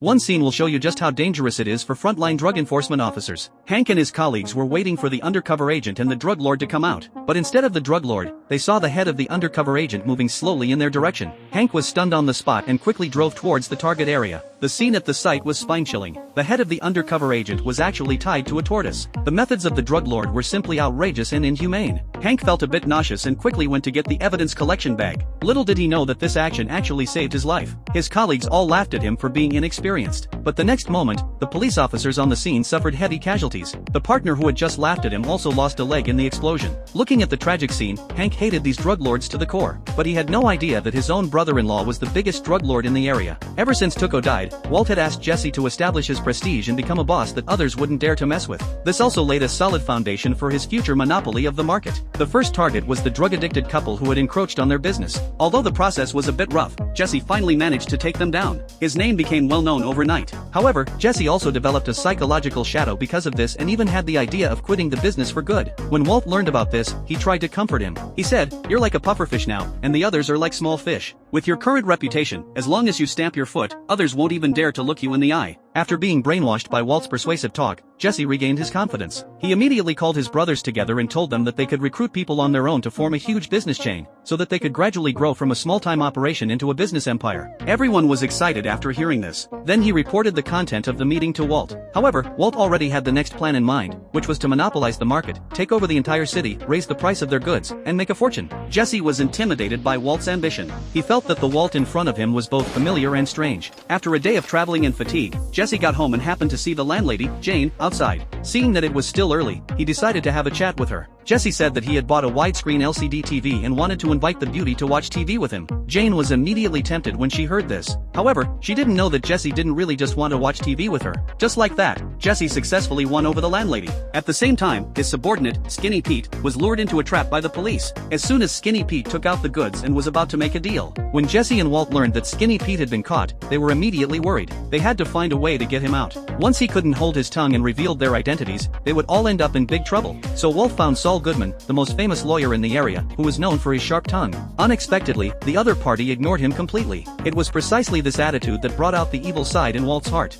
One scene will show you just how dangerous it is for frontline drug enforcement officers. Hank and his colleagues were waiting for the undercover agent and the drug lord to come out, but instead of the drug lord, they saw the head of the undercover agent moving slowly in their direction. Hank was stunned on the spot and quickly drove towards the target area. The scene at the site was spine-chilling. The head of the undercover agent was actually tied to a tortoise. The methods of the drug lord were simply outrageous and inhumane. Hank felt a bit nauseous and quickly went to get the evidence collection bag. Little did he know that this action actually saved his life. His colleagues all laughed at him for being inexperienced. But the next moment, the police officers on the scene suffered heavy casualties. The partner who had just laughed at him also lost a leg in the explosion. Looking at the tragic scene, Hank hated these drug lords to the core. But he had no idea that his own brother-in-law was the biggest drug lord in the area. Ever since Tuco died, Walt had asked Jesse to establish his prestige and become a boss that others wouldn't dare to mess with. This also laid a solid foundation for his future monopoly of the market. The first target was the drug-addicted couple who had encroached on their business. Although the process was a bit rough, Jesse finally managed to take them down. His name became well known overnight. However, Jesse also developed a psychological shadow because of this and even had the idea of quitting the business for good. When Walt learned about this, he tried to comfort him. He said, "You're like a pufferfish now, and the others are like small fish. With your current reputation, as long as you stamp your foot, others won't even dare to look you in the eye." After being brainwashed by Walt's persuasive talk, Jesse regained his confidence. He immediately called his brothers together and told them that they could recruit people on their own to form a huge business chain, so that they could gradually grow from a small-time operation into a business empire. Everyone was excited after hearing this. Then he reported the content of the meeting to Walt. However, Walt already had the next plan in mind, which was to monopolize the market, take over the entire city, raise the price of their goods, and make a fortune. Jesse was intimidated by Walt's ambition. He felt that the Walt in front of him was both familiar and strange. After a day of traveling and fatigue, Jesse got home and happened to see the landlady, Jane, outside. Seeing that it was still early, he decided to have a chat with her. Jesse said that he had bought a widescreen LCD TV and wanted to invite the beauty to watch TV with him. Jane was immediately tempted when she heard this. However, she didn't know that Jesse didn't really just want to watch TV with her. Just like that, Jesse successfully won over the landlady. At the same time, his subordinate, Skinny Pete, was lured into a trap by the police. As soon as Skinny Pete took out the goods and was about to make a deal. When Jesse and Walt learned that Skinny Pete had been caught, they were immediately worried. They had to find a way to get him out. Once he couldn't hold his tongue and revealed their identities, they would all end up in big trouble. So Walt found Saul Goodman, the most famous lawyer in the area, who was known for his sharp tongue. Unexpectedly, the other party ignored him completely. It was precisely this attitude that brought out the evil side in Walt's heart.